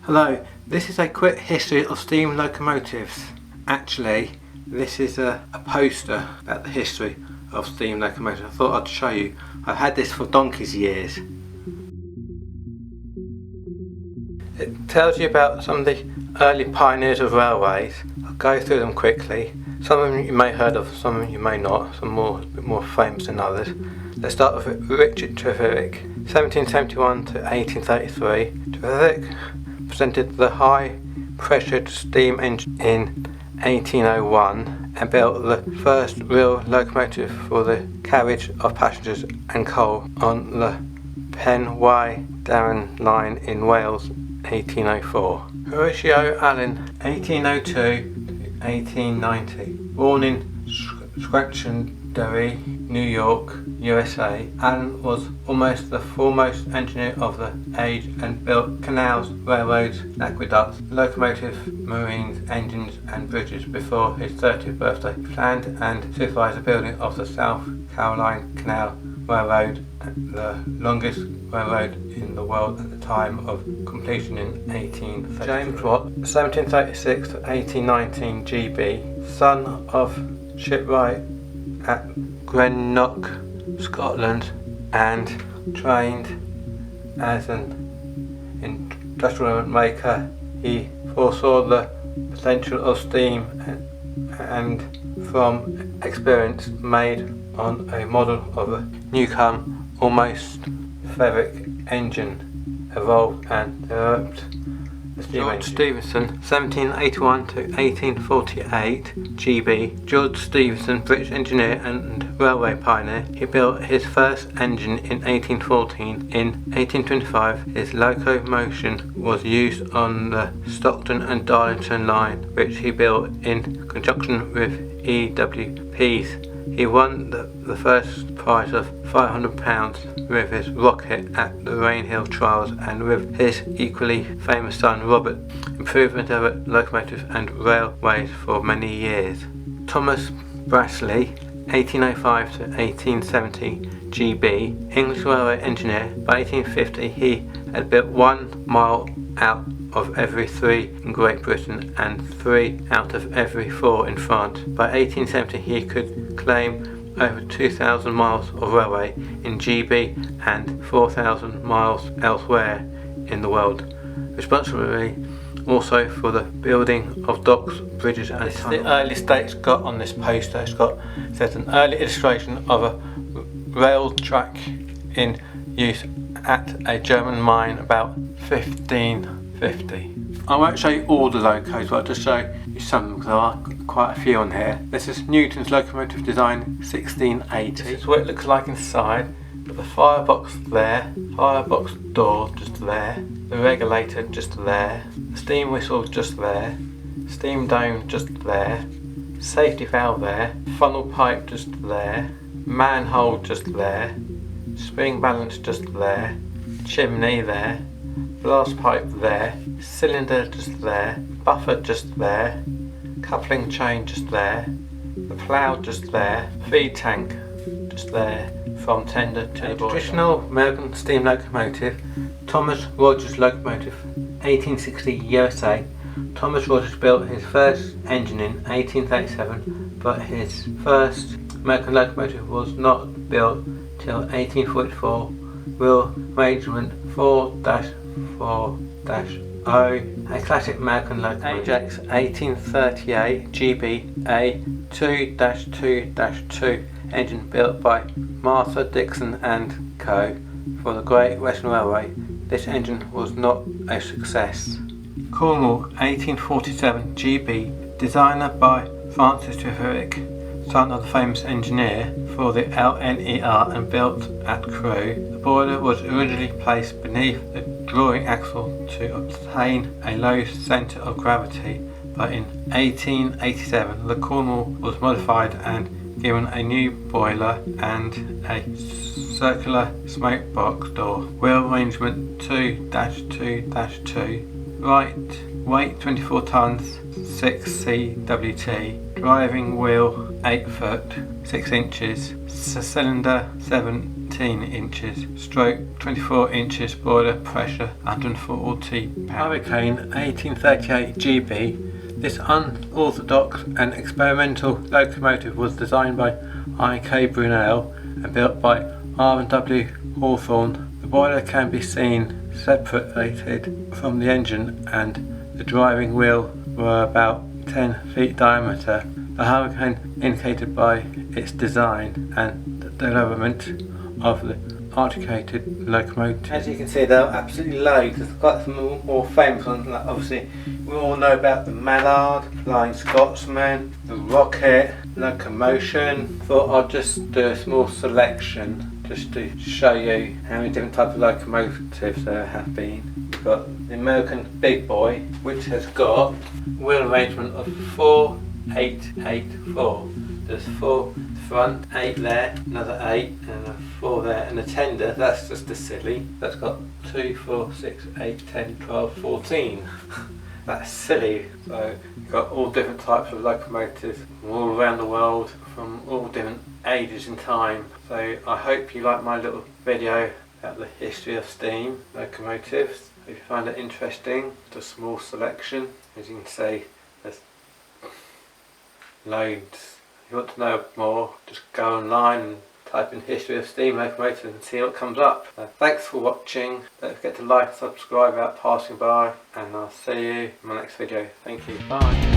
Hello, this is a quick history of steam locomotives. Actually, this is a poster about the history of steam locomotives. I thought I'd show you. I've had this for donkey's years. It tells you about some of the early pioneers of railways. I'll go through them quickly. Some of them you may have heard of, some of them you may not, some a bit more famous than others. Let's start with Richard Trevithick, 1771 to 1833. Trevithick presented the high pressured steam engine in 1801 and built the first real locomotive for the carriage of passengers and coal on the Pen-y Darran line in Wales, 1804. Horatio Allen, 1802 to 1890. Born in Scranton, New York, USA, Allen was almost the foremost engineer of the age and built canals, railroads, aqueducts, locomotives, marines, engines and bridges before his 30th birthday. He planned and supervised the building of the South Carolina Canal Railroad, the longest railroad in the world at the time of completion in 1830. James Watt, 1736 to 1819 GB, son of shipwright at Greenock, Scotland, and trained as an industrial maker. He foresaw the potential of steam and from experience made on a model of a Newcomb almost ferric engine, evolved and developed the steam George engine. Stephenson, 1781 to 1848 GB. George Stephenson, British engineer and railway pioneer. He built his first engine in 1814. In 1825, his locomotion was used on the Stockton and Darlington line, which he built in conjunction with EWPs. He won the first prize of £500 with his rocket at the Rainhill trials, and with his equally famous son Robert improved the locomotives and railways for many years. Thomas Brastley, 1805 to 1870 GB, English railway engineer. By 1850 he had built 1 mile out of every 3 in Great Britain and 3 out of every 4 in France. By 1870 he could claim over 2,000 miles of railway in GB and 4,000 miles elsewhere in the world, responsibility also for the building of docks, bridges and tunnels. The earliest dates got on this poster. It says an early illustration of a rail track in use at a German mine about 1550. I won't show you all the locos, but I'll just show you some of them because there are quite a few on here. This is Newton's locomotive design 1680. This is what it looks like inside. Got the firebox there, firebox door just there, the regulator just there, the steam whistle just there, steam dome just there, safety valve there, funnel pipe just there, manhole just there, spring balance just there, chimney there, blast pipe there, cylinder just there, buffer just there, coupling chain just there, the plough just there, feed tank just there, from tender to the traditional American steam locomotive, Thomas Rogers locomotive, 1860 USA. Thomas Rogers built his first engine in 1837, but his first American locomotive was not built till 1844. Wheel arrangement 4-4-0, a classic American locomotive. Ajax 1838 GB, a 2-2-2 engine built by Martha Dixon and Co. for the Great Western Railway. This engine was not a success. Cornwall 1847 GB, designer by Francis Trevithick, son of the famous engineer for the LNER and built at Crewe. The boiler was originally placed beneath the drawing axle to obtain a low centre of gravity, but in 1887 the Cornwall was modified and given a new boiler and a circular smoke box door. Wheel arrangement 2-2-2. Weight 24 tons, 6 CWT. Driving wheel 8 foot, 6 inches. Cylinder 17 18 inches stroke 24 inches boiler pressure 140 pounds. Hurricane 1838 GB. This unorthodox and experimental locomotive was designed by I.K. Brunel and built by R&W Hawthorne. The boiler can be seen separated from the engine, and the driving wheel were about 10 feet diameter. The Hurricane indicated by its design and the development of the articulated locomotive. As you can see, there are absolutely loads. There's quite some more famous ones. Like obviously, we all know about the Mallard, Flying Scotsman, the Rocket, Locomotion. Thought I'd just do a small selection just to show you how many different types of locomotives there have been. We've got the American Big Boy, which has got wheel arrangement of 4, 8, 8, 4. There's 4 front, 8 there, another 8, and a 4 there, and a tender. That's just a silly. That's got 2, 4, 6, 8, 10, 12, 14. That's silly. So you've got all different types of locomotives from all around the world, from all different ages in time. So I hope you like my little video about the history of steam locomotives. If you find it interesting, it's a small selection. As you can see, there's loads. If you want to know more, just go online and type in History of Steam Locos and see what comes up. Thanks for watching. Don't forget to like and subscribe without passing by, and I'll see you in my next video. Thank you. Bye.